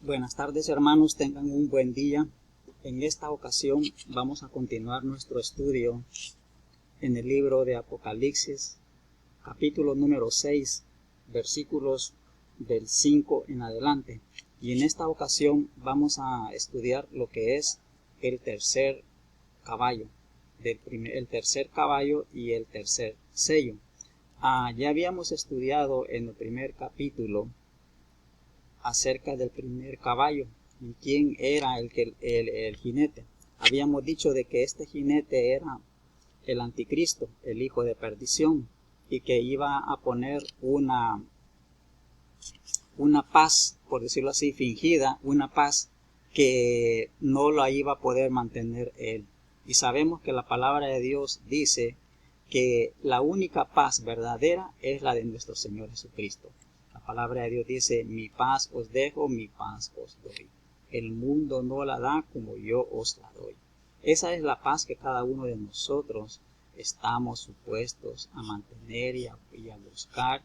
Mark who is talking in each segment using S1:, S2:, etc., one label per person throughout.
S1: Buenas tardes, hermanos, tengan un buen día. En esta ocasión vamos a continuar nuestro estudio en el libro de Apocalipsis, capítulo número 6, versículos del 5 en adelante. Y en esta ocasión vamos a estudiar lo que es el tercer caballo, el tercer caballo y el tercer sello. Ya habíamos estudiado en el primer capítulo acerca del primer caballo y quién era el jinete. Habíamos dicho de que este jinete era el anticristo, el hijo de perdición, y que iba a poner una paz, por decirlo así, fingida, una paz que no la iba a poder mantener él. Y sabemos que la palabra de Dios dice que la única paz verdadera es la de nuestro Señor Jesucristo. La palabra de Dios dice: mi paz os dejo, mi paz os doy. El mundo no la da como yo os la doy. Esa es la paz que cada uno de nosotros estamos supuestos a mantener y a buscar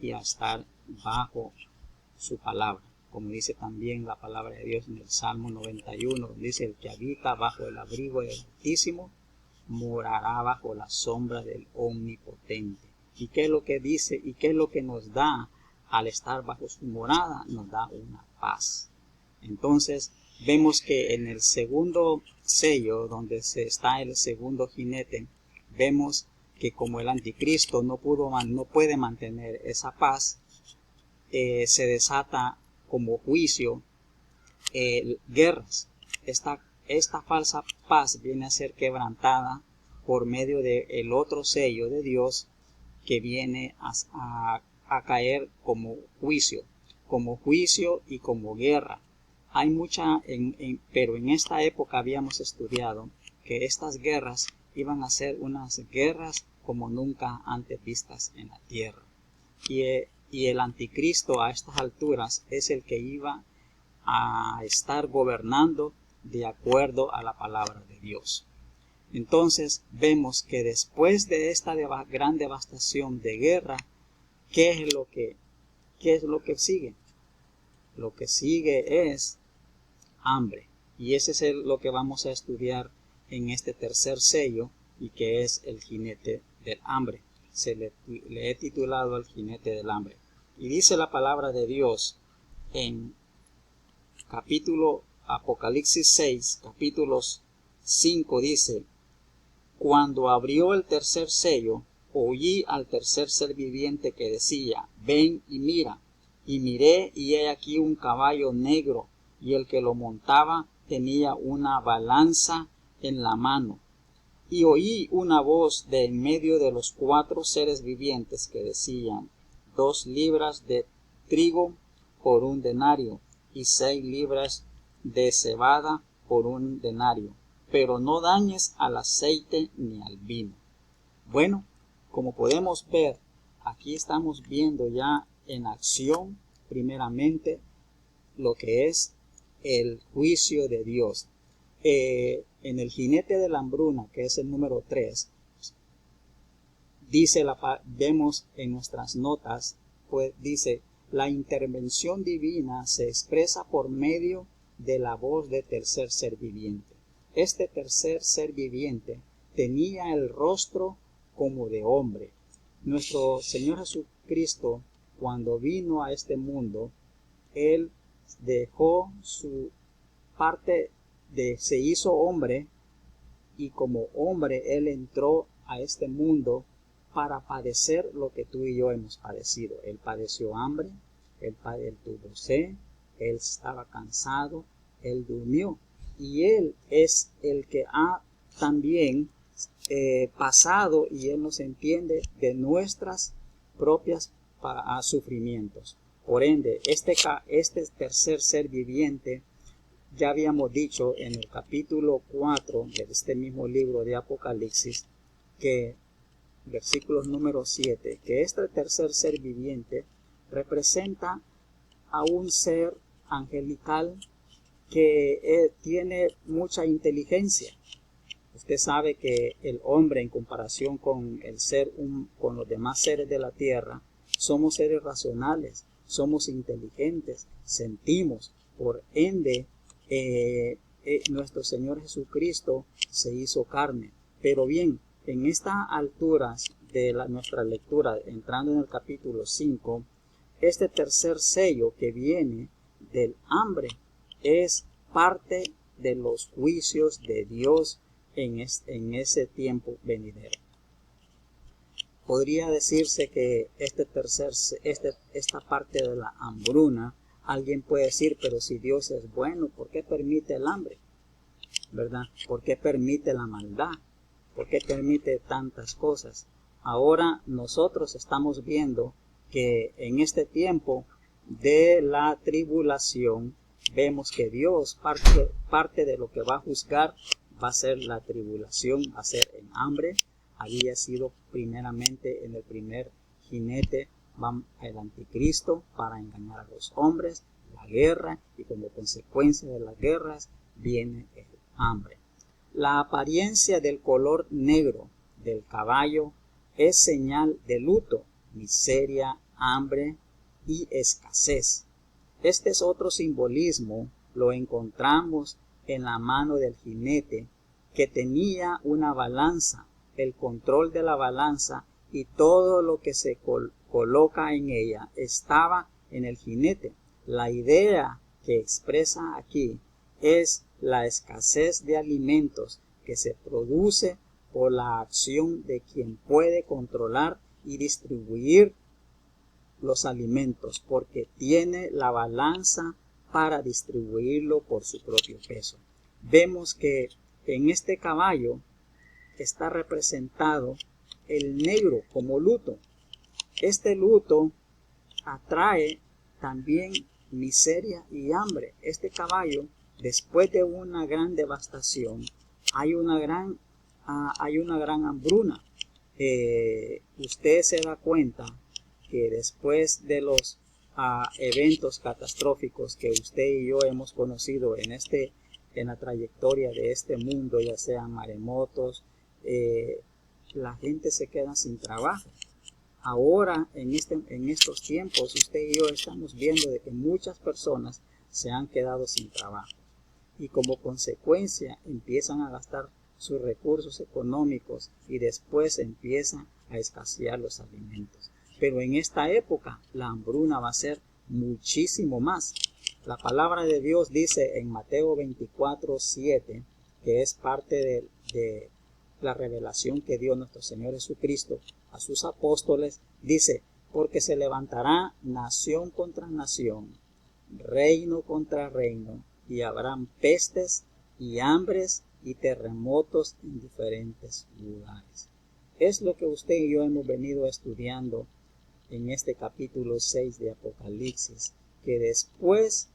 S1: y a estar bajo su palabra. Como dice también la palabra de Dios en el Salmo 91, dice: el que habita bajo el abrigo del Altísimo morará bajo la sombra del Omnipotente. ¿Y qué es lo que dice? ¿Y qué es lo que nos da al estar bajo su morada? Nos da una paz. Entonces vemos que en el segundo sello, donde está el segundo jinete, vemos que como el anticristo no puede mantener esa paz, se desata como juicio, guerras. Esta falsa paz viene a ser quebrantada por medio del otro sello de Dios, que viene a caer como juicio y como guerra. Hay mucha, pero en esta época habíamos estudiado que estas guerras iban a ser unas guerras como nunca antes vistas en la tierra. Y el anticristo a estas alturas es el que iba a estar gobernando de acuerdo a la palabra de Dios. Entonces vemos que después de esta gran devastación de guerra, ¿qué es lo que sigue? Lo que sigue es hambre. Y ese es lo que vamos a estudiar en este tercer sello, y que es el jinete del hambre. Le he titulado el jinete del hambre. Y dice la palabra de Dios en Apocalipsis 6, capítulos 5, dice: cuando abrió el tercer sello, oí al tercer ser viviente que decía: ven y mira. Y miré, y he aquí un caballo negro, y el que lo montaba tenía una balanza en la mano. Y oí una voz de en medio de los cuatro seres vivientes que decían: 2 libras de trigo por 1 denario, y 6 libras de cebada por 1 denario, pero no dañes al aceite ni al vino. Bueno, como podemos ver, aquí estamos viendo ya en acción primeramente lo que es el juicio de Dios. En el jinete de la hambruna, que es el número 3, vemos en nuestras notas, pues dice: la intervención divina se expresa por medio de la voz del tercer ser viviente. Este tercer ser viviente tenía el rostro como de hombre. Nuestro Señor Jesucristo, cuando vino a este mundo, Él dejó su parte se hizo hombre, y como hombre Él entró a este mundo para padecer lo que tú y yo hemos padecido. Él padeció hambre, él tuvo sed, Él estaba cansado, Él durmió. Y Él es el que ha también pasado, y Él nos entiende de nuestras propias sufrimientos. Por ende, este tercer ser viviente, ya habíamos dicho en el capítulo 4 de este mismo libro de Apocalipsis, que versículos número 7, que este tercer ser viviente representa a un ser angelical que tiene mucha inteligencia. Usted sabe que el hombre, en comparación con con los demás seres de la tierra, somos seres racionales, somos inteligentes, sentimos, Por ende, nuestro Señor Jesucristo se hizo carne. Pero bien, en estas alturas de nuestra lectura, entrando en el capítulo 5, este tercer sello que viene del hambre es parte de los juicios de Dios en ese tiempo venidero. Podría decirse que esta parte de la hambruna, alguien puede decir, pero si Dios es bueno, ¿por qué permite el hambre? ¿Verdad? ¿Por qué permite la maldad? ¿Por qué permite tantas cosas? Ahora nosotros estamos viendo que en este tiempo de la tribulación, vemos que Dios, parte de lo que va a juzgar, va a ser la tribulación, va a ser en hambre. Había sido primeramente en el primer jinete el anticristo para engañar a los hombres, la guerra, y como consecuencia de las guerras viene el hambre. La apariencia del color negro del caballo es señal de luto, miseria, hambre y escasez. Este es otro simbolismo, lo encontramos en la mano del jinete, que tenía una balanza, el control de la balanza y todo lo que se coloca en ella estaba en el jinete. La idea que expresa aquí es la escasez de alimentos que se produce por la acción de quien puede controlar y distribuir los alimentos, porque tiene la balanza para distribuirlo por su propio peso. Vemos que en este caballo está representado el negro como luto. Este luto atrae también miseria y hambre. Este caballo, después de una gran devastación, hay una gran hambruna. Usted se da cuenta que después de los eventos catastróficos que usted y yo hemos conocido en la trayectoria de este mundo, ya sean maremotos, la gente se queda sin trabajo. Ahora, en estos tiempos, usted y yo estamos viendo de que muchas personas se han quedado sin trabajo y como consecuencia empiezan a gastar sus recursos económicos y después empiezan a escasear los alimentos. Pero en esta época la hambruna va a ser muchísimo más. La palabra de Dios dice en Mateo 24:7, que es parte de la revelación que dio nuestro Señor Jesucristo a sus apóstoles, dice: porque se levantará nación contra nación, reino contra reino, y habrán pestes y hambres y terremotos en diferentes lugares. Es lo que usted y yo hemos venido estudiando en este capítulo 6 de Apocalipsis, que después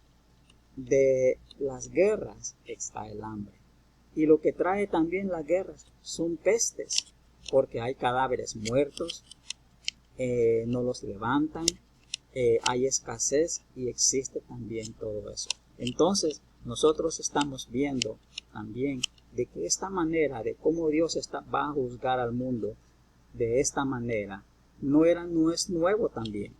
S1: de las guerras está el hambre. Y lo que trae también las guerras son pestes, porque hay cadáveres muertos, no los levantan, hay escasez y existe también todo eso. Entonces nosotros estamos viendo también de que esta manera, de cómo Dios va a juzgar al mundo de esta manera, no es nuevo también.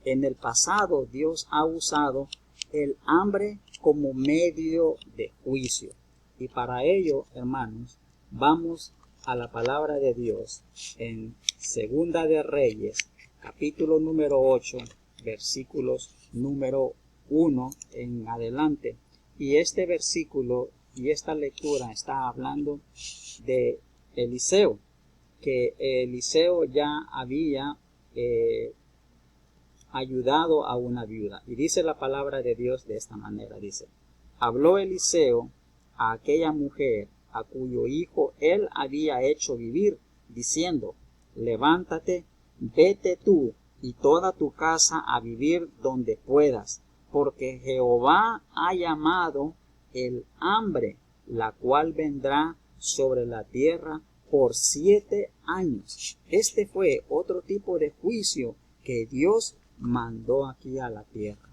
S1: En el pasado Dios ha usado el hambre como medio de juicio. Y para ello, hermanos, vamos a la palabra de Dios en Segunda de Reyes, capítulo número 8, versículos número 1 en adelante. Y este versículo y esta lectura está hablando de Eliseo, que Eliseo ya había ayudado a una viuda. Y dice la palabra de Dios de esta manera, dice: habló Eliseo a aquella mujer a cuyo hijo él había hecho vivir, diciendo: levántate, vete tú y toda tu casa a vivir donde puedas, porque Jehová ha llamado el hambre, la cual vendrá sobre la tierra por 7 años. Este fue otro tipo de juicio que Dios mandó aquí a la tierra.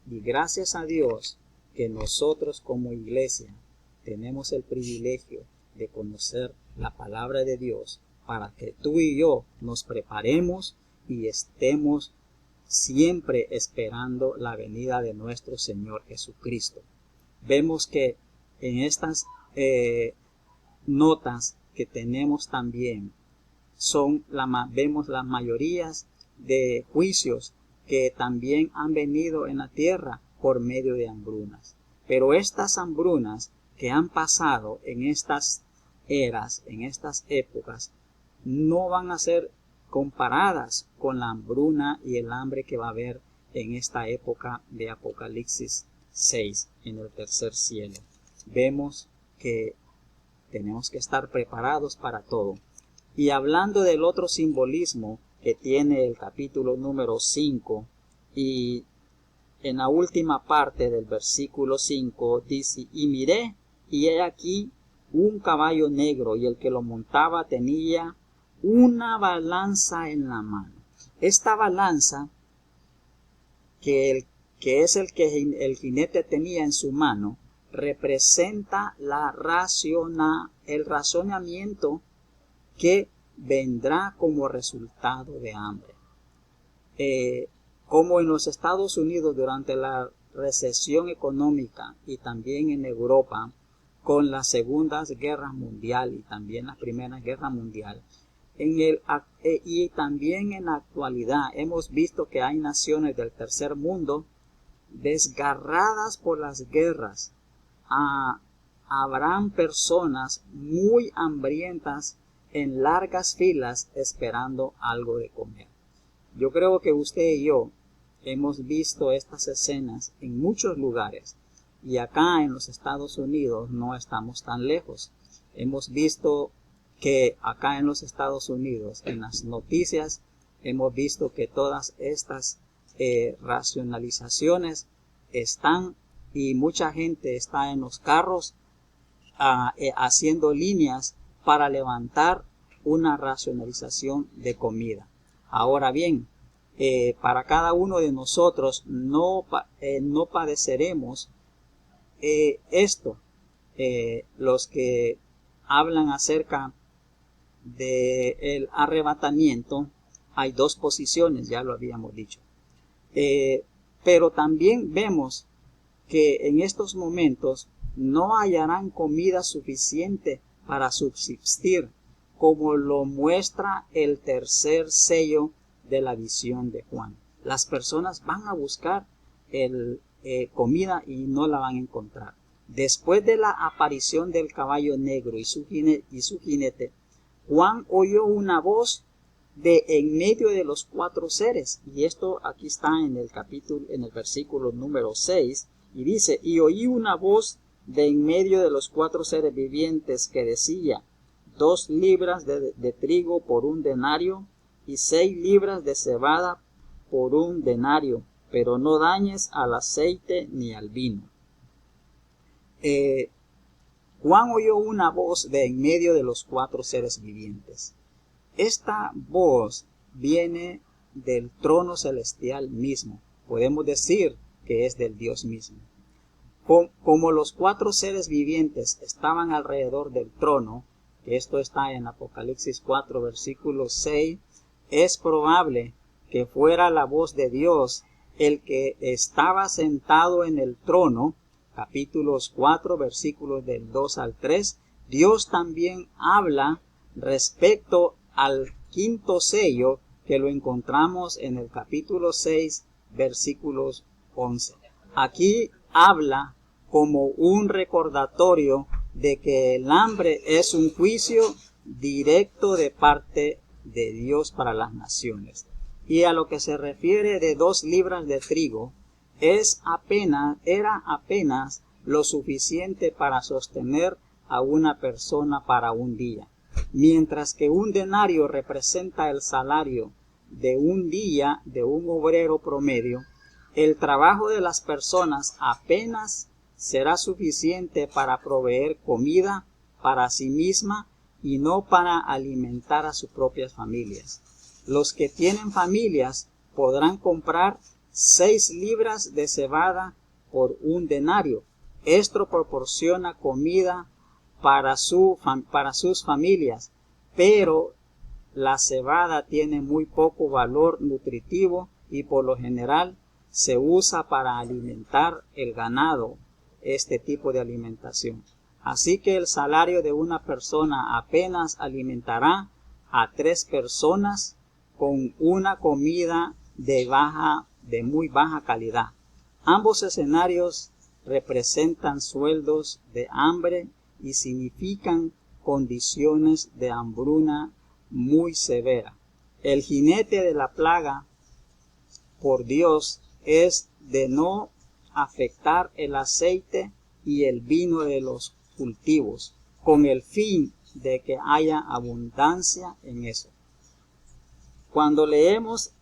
S1: Y gracias a Dios que nosotros como iglesia tenemos el privilegio de conocer la palabra de Dios para que tú y yo nos preparemos y estemos siempre esperando la venida de nuestro Señor Jesucristo. Vemos que en estas notas que tenemos también vemos las mayorías de juicios que también han venido en la tierra por medio de hambrunas. Pero estas hambrunas que han pasado en estas eras, en estas épocas, no van a ser comparadas con la hambruna y el hambre que va a haber en esta época de Apocalipsis 6, en el tercer cielo. Vemos que tenemos que estar preparados para todo. Y hablando del otro simbolismo que tiene el capítulo número 5, y en la última parte del versículo 5 dice: y miré, y he aquí un caballo negro, y el que lo montaba tenía una balanza en la mano. Esta balanza que el jinete tenía en su mano representa el razonamiento que vendrá como resultado de hambre. Como en los Estados Unidos durante la recesión económica y también en Europa con las segundas guerras mundiales y también las primeras guerras mundiales, y también en la actualidad hemos visto que hay naciones del tercer mundo desgarradas por las guerras. Habrán personas muy hambrientas en largas filas esperando algo de comer. Yo creo que usted y yo hemos visto estas escenas en muchos lugares, y acá en los Estados Unidos no estamos tan lejos. Hemos visto que acá en los Estados Unidos, en las noticias, hemos visto que todas estas racionalizaciones están, y mucha gente está en los carros haciendo líneas para levantar una racionalización de comida. Ahora bien, para cada uno de nosotros no padeceremos esto. Los que hablan acerca del arrebatamiento, hay dos posiciones, ya lo habíamos dicho. Pero también vemos que en estos momentos no hallarán comida suficiente para subsistir, como lo muestra el tercer sello de la visión de Juan. Las personas van a buscar comida y no la van a encontrar. Después de la aparición del caballo negro y su jinete, Juan oyó una voz de en medio de los cuatro seres, y esto aquí está en el versículo número 6, y dice: y oí una voz de en medio de los cuatro seres vivientes que decía: 2 libras de trigo por 1 denario, y 6 libras de cebada por 1 denario, pero no dañes al aceite ni al vino. Juan oyó una voz de en medio de los cuatro seres vivientes. Esta voz viene del trono celestial mismo. Podemos decir que es del Dios mismo. Como los cuatro seres vivientes estaban alrededor del trono, que esto está en Apocalipsis 4, versículo 6, es probable que fuera la voz de Dios el que estaba sentado en el trono. Capítulos 4, versículos del 2 al 3. Dios también habla respecto al quinto sello, que lo encontramos en el capítulo 6, versículos 11. Aquí habla como un recordatorio de que el hambre es un juicio directo de parte de Dios para las naciones. Y a lo que se refiere de 2 libras de trigo, era apenas lo suficiente para sostener a una persona para un día, mientras que 1 denario representa el salario de un día de un obrero promedio. El trabajo de las personas apenas será suficiente para proveer comida para sí misma y no para alimentar a sus propias familias. Los que tienen familias podrán comprar 6 libras de cebada por 1 denario. Esto proporciona comida para sus familias, pero la cebada tiene muy poco valor nutritivo y por lo general se usa para alimentar el ganado, este tipo de alimentación. Así que el salario de una persona apenas alimentará a 3 personas con una comida de muy baja calidad. Ambos escenarios representan sueldos de hambre y significan condiciones de hambruna muy severa. El jinete de la plaga por Dios es de no afectar el aceite y el vino de los cultivos, con el fin de que haya abundancia en eso. Cuando leemos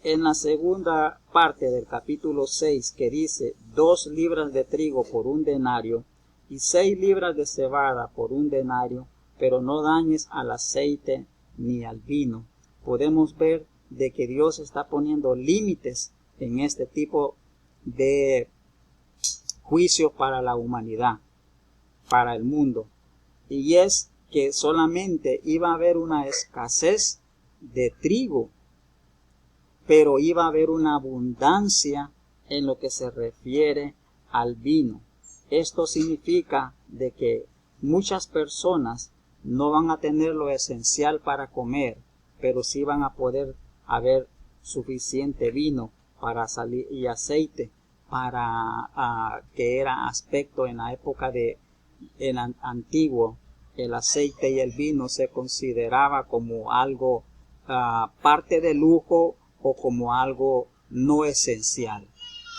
S1: en la segunda parte del capítulo 6 que dice 2 libras de trigo por 1 denario y 6 libras de cebada por 1 denario, pero no dañes al aceite ni al vino, podemos ver de que Dios está poniendo límites en este tipo de juicio para la humanidad, para el mundo. Y es que solamente iba a haber una escasez de trigo, pero iba a haber una abundancia en lo que se refiere al vino. Esto significa de que muchas personas no van a tener lo esencial para comer, pero sí van a poder haber suficiente vino para salir y aceite para que era aspecto en la época de el antiguo. El aceite y el vino se consideraba como algo parte de lujo o como algo no esencial.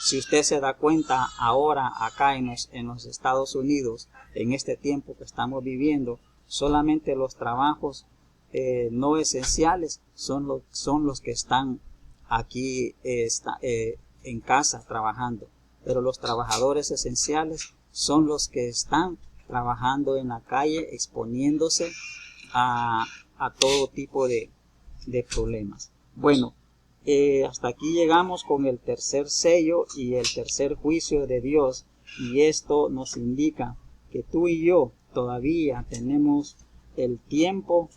S1: Si usted se da cuenta ahora acá en los Estados Unidos, en este tiempo que estamos viviendo, solamente los trabajos no esenciales son los que están aquí en casa trabajando, pero los trabajadores esenciales son los que están trabajando en la calle, exponiéndose a todo tipo de problemas. Bueno, hasta aquí llegamos con el tercer sello y el tercer juicio de Dios, y esto nos indica que tú y yo todavía tenemos el tiempo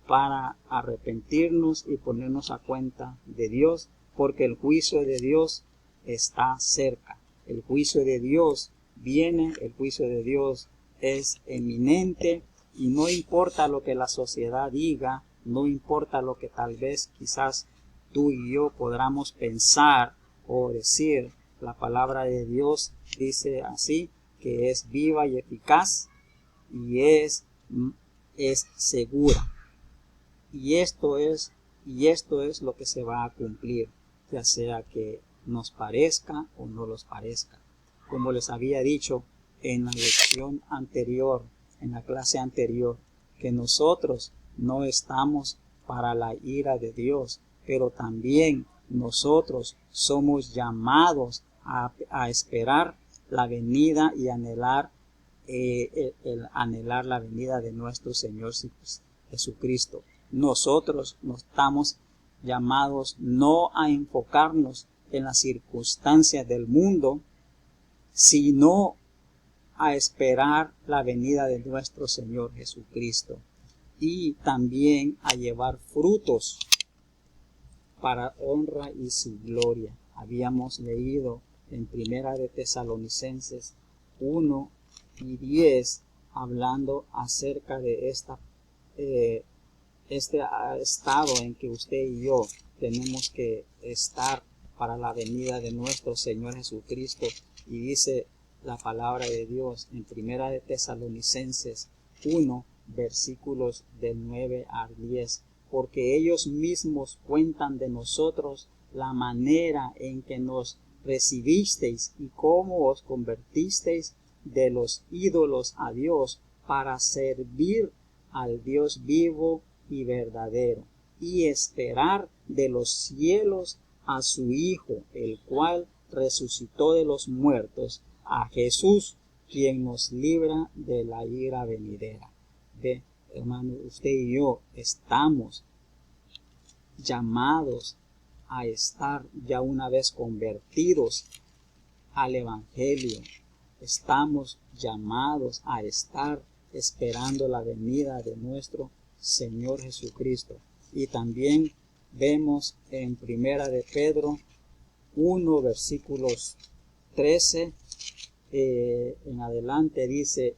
S1: para arrepentirnos y ponernos a cuenta de Dios, porque el juicio de Dios está cerca. El juicio de Dios viene, el juicio de Dios es eminente, y no importa lo que la sociedad diga, no importa lo que tal vez quizás tú y yo podamos pensar o decir, la palabra de Dios dice así, que es viva y eficaz y es segura. Y esto es lo que se va a cumplir, ya sea que nos parezca o no nos parezca. Como les había dicho en la lección anterior, en la clase anterior, que nosotros no estamos para la ira de Dios, pero también nosotros somos llamados a esperar la venida y anhelar anhelar la venida de nuestro Señor Jesucristo. Nosotros no estamos llamados no a enfocarnos en las circunstancias del mundo, sino a esperar la venida de nuestro Señor Jesucristo, y también a llevar frutos para honra y su gloria. Habíamos leído en Primera de Tesalonicenses 1 y 10 hablando acerca de este estado en que usted y yo tenemos que estar para la venida de nuestro Señor Jesucristo, y dice la palabra de Dios en Primera de Tesalonicenses 1 versículos del 9 al 10, porque ellos mismos cuentan de nosotros la manera en que nos recibisteis y cómo os convertisteis de los ídolos a Dios para servir al Dios vivo y verdadero, y esperar de los cielos a su Hijo, el cual resucitó de los muertos, a Jesús, quien nos libra de la ira venidera. Ve, hermano, usted y yo estamos llamados a estar ya una vez convertidos al Evangelio. Estamos llamados a estar esperando la venida de nuestro Señor Jesucristo. Y también vemos en Primera de Pedro 1, versículos 13 en adelante, dice: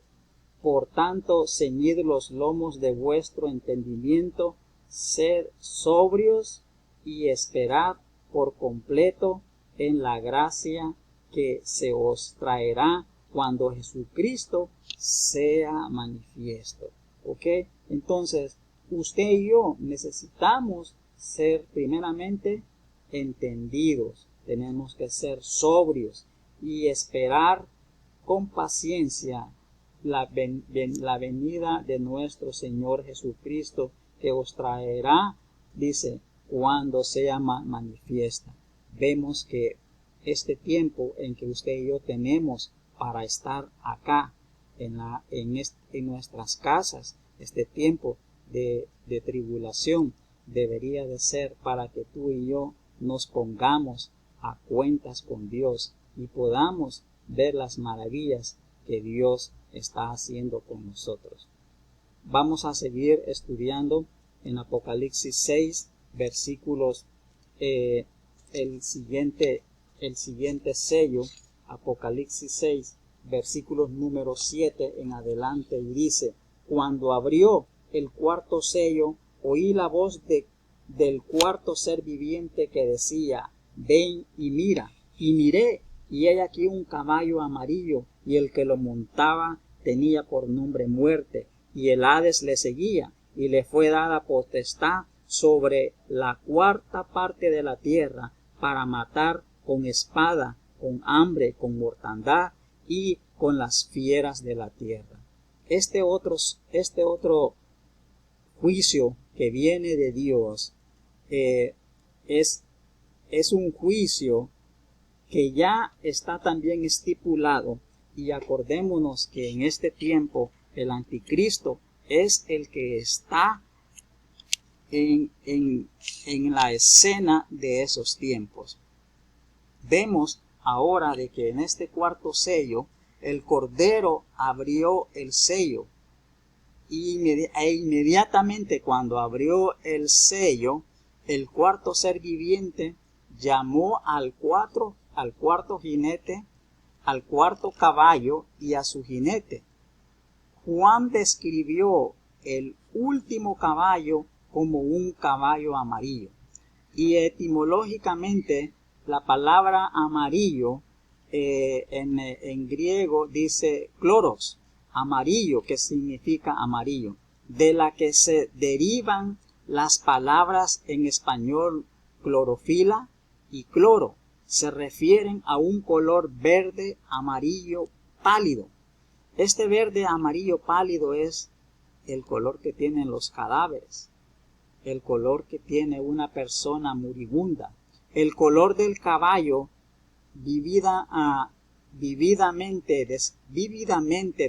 S1: por tanto, ceñid los lomos de vuestro entendimiento, sed sobrios y esperad por completo en la gracia que se os traerá cuando Jesucristo sea manifiesto. ¿Ok? Entonces, usted y yo necesitamos ser primeramente entendidos, tenemos que ser sobrios y esperar con paciencia la venida de nuestro Señor Jesucristo, que os traerá, dice, cuando sea manifiesta. Vemos que este tiempo en que usted y yo tenemos para estar acá en nuestras casas, este tiempo de tribulación, debería de ser para que tú y yo nos pongamos a cuentas con Dios y podamos ver las maravillas que Dios está haciendo con nosotros. Vamos a seguir estudiando en Apocalipsis 6, versículos, el siguiente sello, Apocalipsis 6, versículos número 7 en adelante, y dice: cuando abrió el cuarto sello, oí la voz del cuarto ser viviente que decía: ven y mira. Y miré, y he aquí un caballo amarillo, y el que lo montaba tenía por nombre Muerte, y el Hades le seguía, y le fue dada potestad sobre la cuarta parte de la tierra, para matar con espada, con hambre, con mortandad y con las fieras de la tierra. Este otro juicio que viene de Dios es un juicio que ya está también estipulado, y acordémonos que en este tiempo el anticristo es el que está en la escena de esos tiempos. Vemos ahora de que en este cuarto sello el Cordero abrió el sello, e inmediatamente cuando abrió el sello, el cuarto ser viviente llamó al cuarto jinete, al cuarto caballo y a su jinete. Juan describió el último caballo como un caballo amarillo, y etimológicamente la palabra amarillo en griego dice chloros, amarillo, que significa amarillo, de la que se derivan las palabras en español clorofila y cloro. Se refieren a un color verde amarillo pálido. Este verde amarillo pálido es el color que tienen los cadáveres, el color que tiene una persona moribunda. El color del caballo vívidamente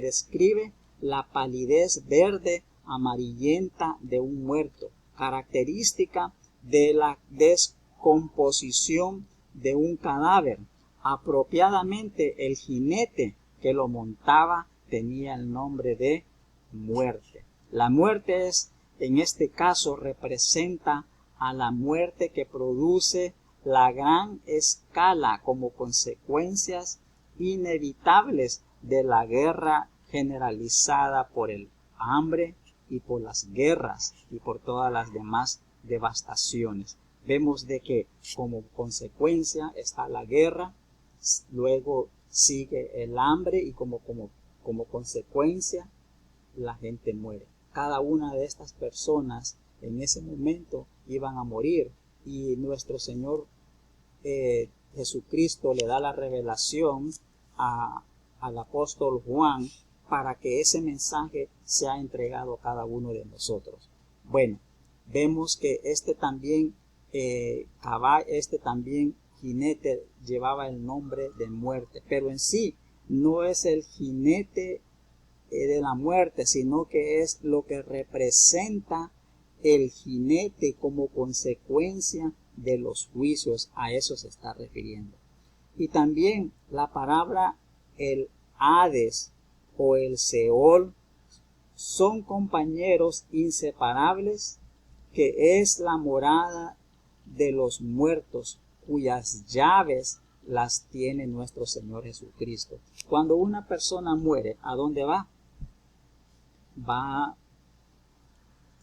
S1: describe la palidez verde amarillenta de un muerto, característica de la descomposición de un cadáver. Apropiadamente, el jinete que lo montaba tenía el nombre de Muerte. La muerte en este caso representa a la muerte que produce la gran escala como consecuencias inevitables de la guerra generalizada por el hambre y por las guerras y por todas las demás devastaciones. Vemos de que como consecuencia está la guerra, luego sigue el hambre y como consecuencia la gente muere. Cada una de estas personas en ese momento iban a morir, y nuestro Señor Jesucristo le da la revelación al apóstol Juan para que ese mensaje sea entregado a cada uno de nosotros. Bueno, vemos que este también jinete llevaba el nombre de Muerte, pero en sí no es el jinete de la muerte, sino que es lo que representa el jinete como consecuencia de los juicios. A eso se está refiriendo. Y también la palabra el Hades o el Seol son compañeros inseparables, que es la morada de los muertos, cuyas llaves las tiene nuestro Señor Jesucristo. Cuando una persona muere, ¿a dónde va?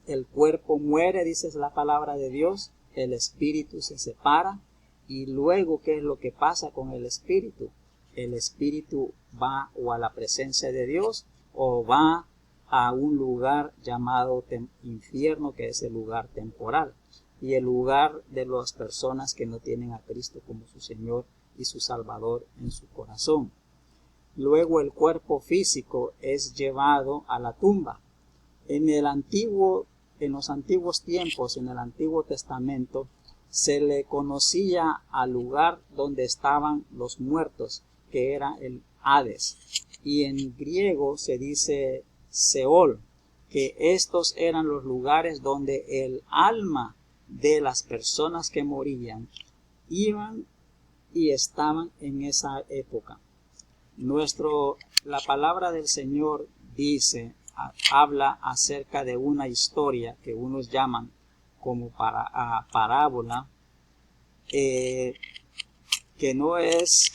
S1: El cuerpo muere, dice la palabra de Dios, el espíritu se separa, y luego, ¿qué es lo que pasa con el espíritu? El espíritu va o a la presencia de Dios o va a un lugar llamado infierno, que es el lugar temporal y el lugar de las personas que no tienen a Cristo como su Señor y su Salvador en su corazón. Luego el cuerpo físico es llevado a la tumba. En los antiguos tiempos, en el Antiguo Testamento, se le conocía al lugar donde estaban los muertos, que era el Hades, y en griego se dice Seol, que estos eran los lugares donde el alma de las personas que morían iban y estaban en esa época. La palabra del Señor habla acerca de una historia que unos llaman como parábola, que no es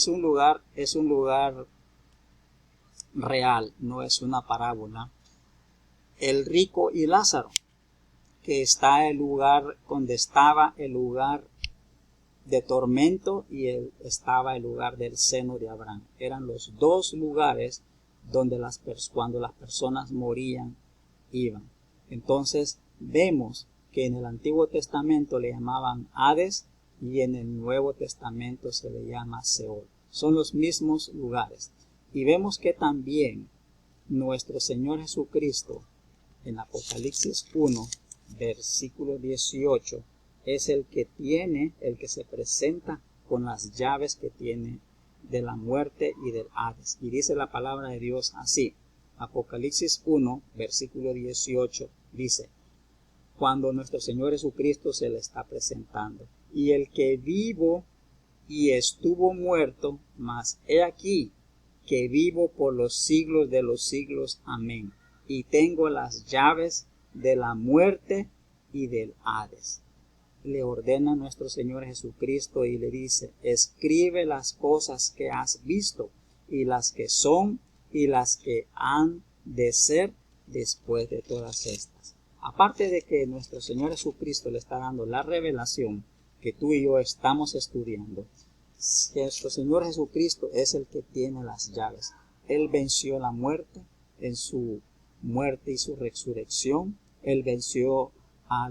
S1: un lugar real, no es una parábola. El rico y Lázaro, que está el lugar donde estaba el lugar de tormento y estaba el lugar del seno de Abraham. Eran los dos lugares donde cuando las personas morían iban. Entonces vemos que en el Antiguo Testamento le llamaban Hades y en el Nuevo Testamento se le llama Seol. Son los mismos lugares. Y vemos que también nuestro Señor Jesucristo en Apocalipsis 1, versículo 18, es el que se presenta con las llaves que tiene de la muerte y del Hades. Y dice la palabra de Dios así. Apocalipsis 1, versículo 18, dice: cuando nuestro Señor Jesucristo se le está presentando, y el que vivo y estuvo muerto, mas he aquí que vivo por los siglos de los siglos. Amén. Y tengo las llaves de la muerte y del Hades. Le ordena a nuestro Señor Jesucristo y le dice: escribe las cosas que has visto, y las que son, y las que han de ser después de todas estas. Aparte de que nuestro Señor Jesucristo le está dando la revelación que tú y yo estamos estudiando, nuestro Señor Jesucristo es el que tiene las llaves. Él venció la muerte en su muerte y su resurrección. Él venció a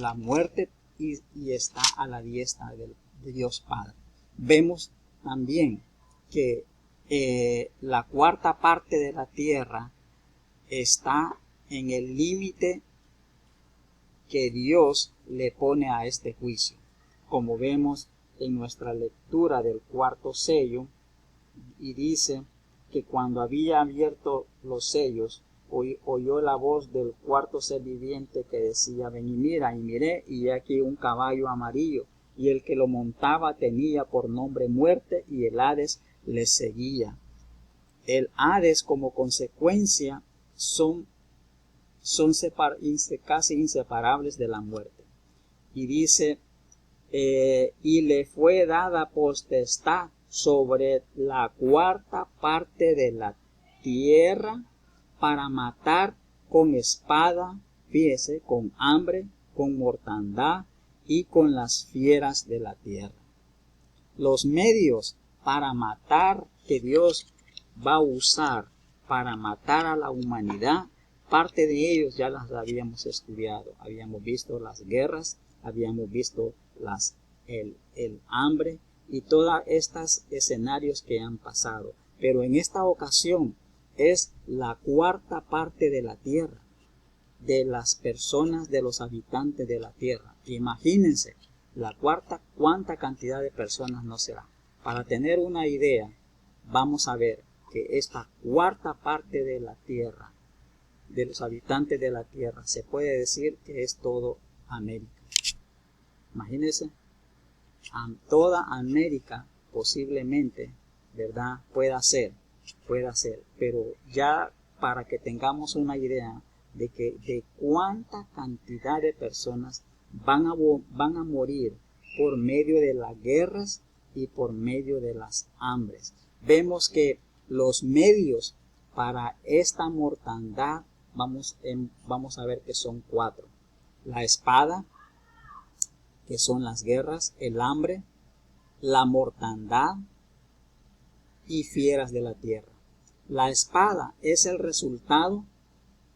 S1: la muerte y está a la diestra de Dios Padre. Vemos también que la cuarta parte de la tierra está en el límite que Dios le pone a este juicio. Como vemos en nuestra lectura del cuarto sello, y dice que cuando había abierto los sellos, oyó la voz del cuarto ser viviente que decía: ven y mira. Y miré, y he aquí un caballo amarillo, y el que lo montaba tenía por nombre Muerte, y el Hades le seguía. El Hades, como consecuencia, son casi inseparables de la muerte. Y dice: y le fue dada potestad sobre la cuarta parte de la tierra para matar con espada, fíjese, con hambre, con mortandad y con las fieras de la tierra. Los medios para matar que Dios va a usar para matar a la humanidad, parte de ellos ya las habíamos estudiado. Habíamos visto las guerras, habíamos visto el hambre y todos estos escenarios que han pasado. Pero en esta ocasión es la cuarta parte de la tierra, de las personas, de los habitantes de la tierra. Imagínense, la cuarta, cuánta cantidad de personas no será. Para tener una idea, vamos a ver que esta cuarta parte de la tierra, de los habitantes de la tierra, se puede decir que es todo América. Imagínense, toda América posiblemente, ¿verdad? Pueda ser, pero ya para que tengamos una idea de cuánta cantidad de personas van a morir por medio de las guerras y por medio de las hambres. Vemos que los medios para esta mortandad vamos a ver que son 4. La espada, que son las guerras, el hambre, la mortandad y fieras de la tierra. La espada es el resultado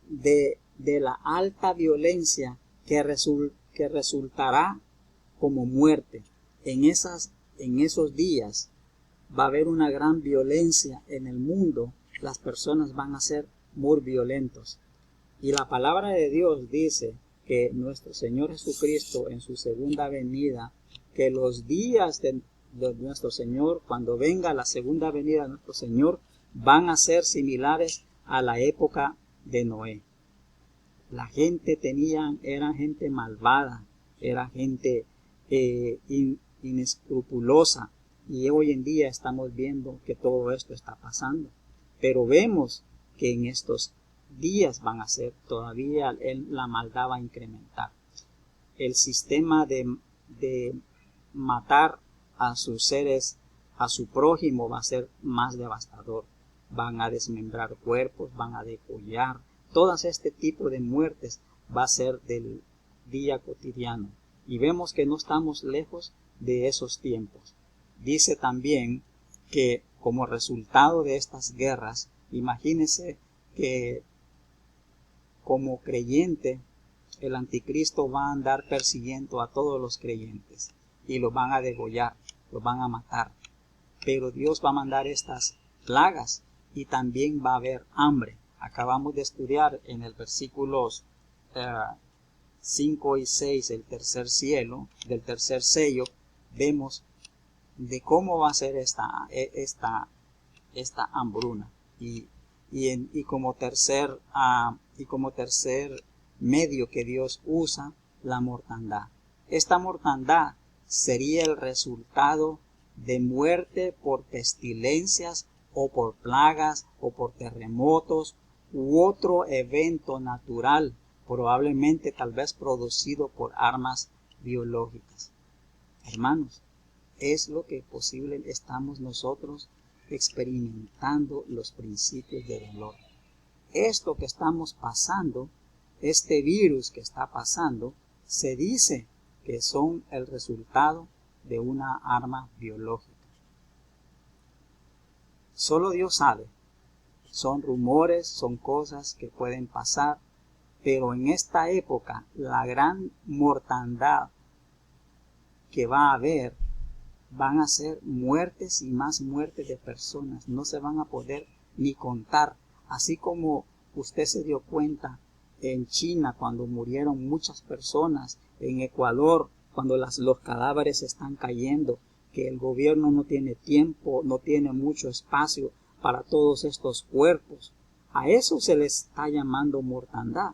S1: de la alta violencia que resultará como muerte. En esos días va a haber una gran violencia en el mundo. Las personas van a ser muy violentos. Y la palabra de Dios dice que nuestro Señor Jesucristo en su segunda venida, que los días de nuestro Señor, cuando venga la segunda venida de nuestro Señor, van a ser similares a la época de Noé. La gente era gente malvada, era gente inescrupulosa, y hoy en día estamos viendo que todo esto está pasando. Pero vemos que en estos días van a ser todavía la maldad va a incrementar. El sistema de matar a sus seres, a su prójimo, va a ser más devastador. Van a desmembrar cuerpos, van a degollar. Todo este tipo de muertes va a ser del día cotidiano. Y vemos que no estamos lejos de esos tiempos. Dice también que como resultado de estas guerras, imagínense que como creyente, el anticristo va a andar persiguiendo a todos los creyentes y los van a degollar, los van a matar. Pero Dios va a mandar estas plagas y también va a haber hambre. Acabamos de estudiar en el versículos 5 y 6, el tercer cielo, del tercer sello, vemos de cómo va a ser esta hambruna. Y como tercer medio que Dios usa, la mortandad. Esta mortandad sería el resultado de muerte por pestilencias o por plagas o por terremotos u otro evento natural, probablemente tal vez producido por armas biológicas. Hermanos, es lo que posible estamos nosotros experimentando los principios de dolor. Esto que estamos pasando, este virus que está pasando, se dice que son el resultado de una arma biológica. Solo Dios sabe. Son rumores, son cosas que pueden pasar, pero en esta época la gran mortandad que va a haber van a ser muertes y más muertes de personas. No se van a poder ni contar. Así como usted se dio cuenta en China cuando murieron muchas personas, en Ecuador cuando los cadáveres están cayendo, que el gobierno no tiene tiempo, no tiene mucho espacio para todos estos cuerpos. A eso se les está llamando mortandad.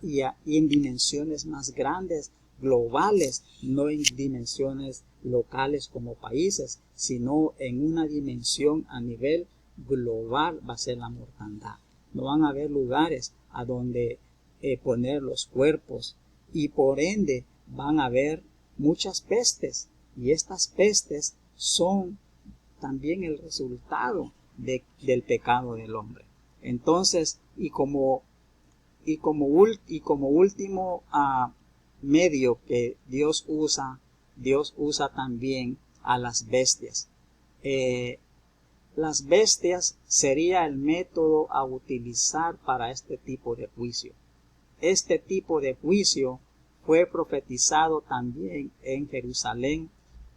S1: Y en dimensiones más grandes, globales, no en dimensiones locales como países, sino en una dimensión a nivel global va a ser la mortandad. No van a haber lugares a donde poner los cuerpos, y por ende van a haber muchas pestes, y estas pestes son también el resultado del pecado del hombre. Entonces, y como último medio que Dios usa también a las bestias. Las bestias sería el método a utilizar para este tipo de juicio. Este tipo de juicio fue profetizado también en Jerusalén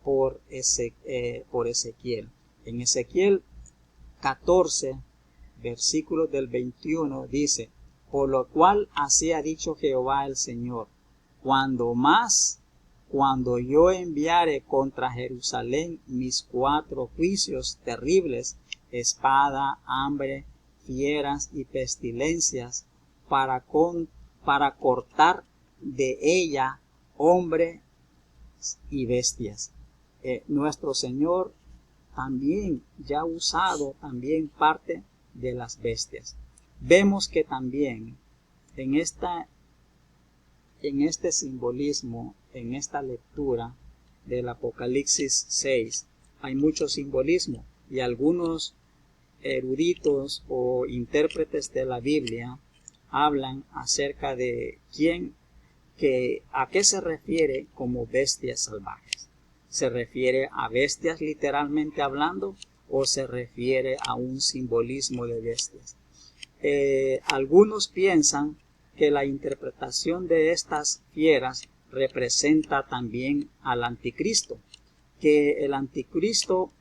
S1: por Ezequiel. En Ezequiel 14, versículos del 21 dice: por lo cual así ha dicho Jehová el Señor, cuando yo enviare contra Jerusalén mis 4 juicios terribles, espada, hambre, fieras y pestilencias, para cortar de ella hombres y bestias. Nuestro Señor también ya ha usado también parte de las bestias. Vemos que también en en este simbolismo, en esta lectura del Apocalipsis 6, hay mucho simbolismo y algunos eruditos o intérpretes de la Biblia hablan acerca de a qué se refiere como bestias salvajes. ¿Se refiere a bestias literalmente hablando o se refiere a un simbolismo de bestias? Algunos piensan que la interpretación de estas fieras representa también al anticristo, que el anticristo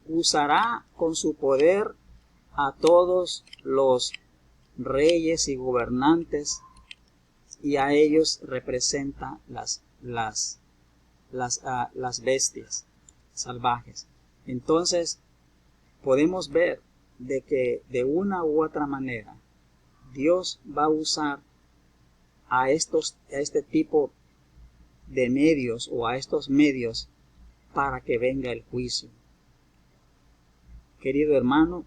S1: usará con su poder a todos los reyes y gobernantes y a ellos representa las bestias salvajes. Entonces podemos ver de que de una u otra manera Dios va a usar a este tipo de medios o a estos medios para que venga el juicio. Querido hermano,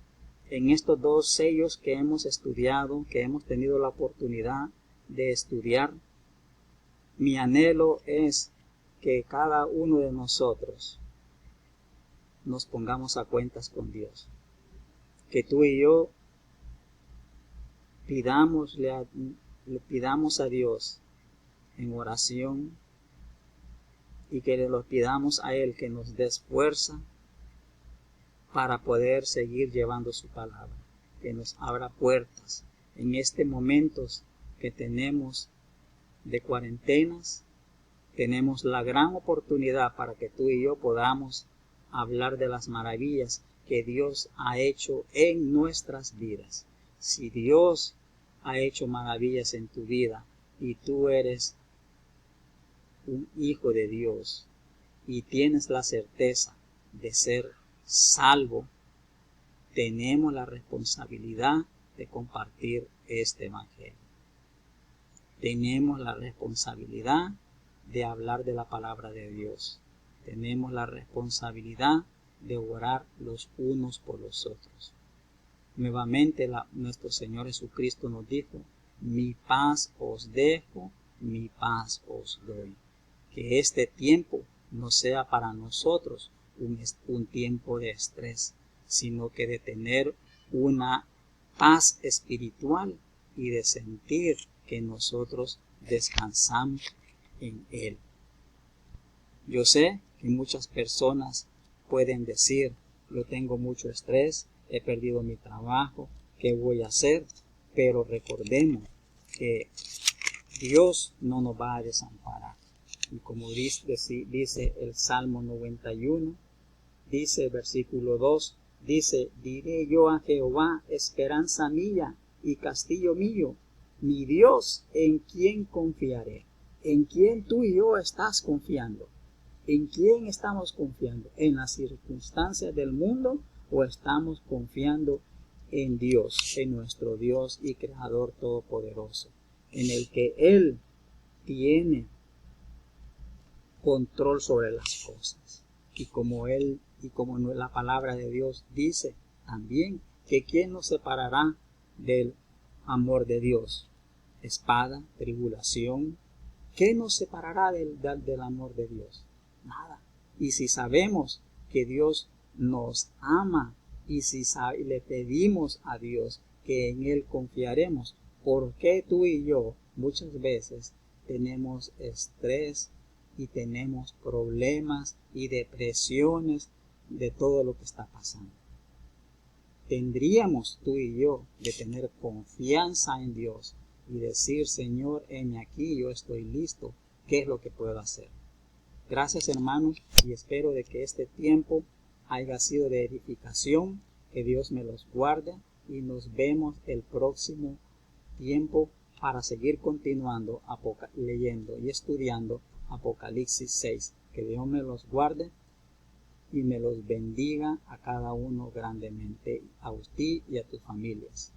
S1: en estos dos sellos que hemos estudiado, que hemos tenido la oportunidad de estudiar, mi anhelo es que cada uno de nosotros nos pongamos a cuentas con Dios. Que tú y yo le pidamos a Dios en oración y que le lo pidamos a Él que nos dé fuerza para poder seguir llevando su palabra, que nos abra puertas en este momento que tenemos de cuarentenas. Tenemos la gran oportunidad para que tú y yo podamos hablar de las maravillas que Dios ha hecho en nuestras vidas. Si Dios ha hecho maravillas en tu vida y tú eres un hijo de Dios y tienes la certeza de ser salvo, tenemos la responsabilidad de compartir este evangelio. Tenemos la responsabilidad de hablar de la palabra de Dios. Tenemos la responsabilidad de orar los unos por los otros. Nuevamente nuestro Señor Jesucristo nos dijo: mi paz os dejo, mi paz os doy. Que este tiempo no sea para nosotros un tiempo de estrés, sino que de tener una paz espiritual y de sentir que nosotros descansamos en Él. Yo sé que muchas personas pueden decir: yo tengo mucho estrés, he perdido mi trabajo, ¿qué voy a hacer? Pero recordemos que Dios no nos va a desamparar. Y como dice el Salmo 91, dice el versículo 2, dice: diré yo a Jehová, esperanza mía y castillo mío, mi Dios, en quien confiaré. ¿En quién tú y yo estás confiando? ¿En quién estamos confiando? ¿En las circunstancias del mundo o estamos confiando en Dios, en nuestro Dios y Creador Todopoderoso, en el que Él tiene control sobre las cosas? Y como la palabra de Dios dice también que ¿quién nos separará del amor de Dios? Espada, tribulación. ¿Qué nos separará del amor de Dios? Nada. Y si sabemos que Dios nos ama y si le pedimos a Dios que en Él confiaremos, ¿por qué tú y yo muchas veces tenemos estrés y tenemos problemas y depresiones de todo lo que está pasando? Tendríamos tú y yo de tener confianza en Dios y decir: Señor, heme aquí, yo estoy listo, ¿qué es lo que puedo hacer? Gracias, hermanos, y espero de que este tiempo haya sido de edificación, que Dios me los guarde y nos vemos el próximo tiempo para seguir continuando leyendo y estudiando Apocalipsis 6. Que Dios me los guarde y me los bendiga a cada uno grandemente, a ti y a tus familias.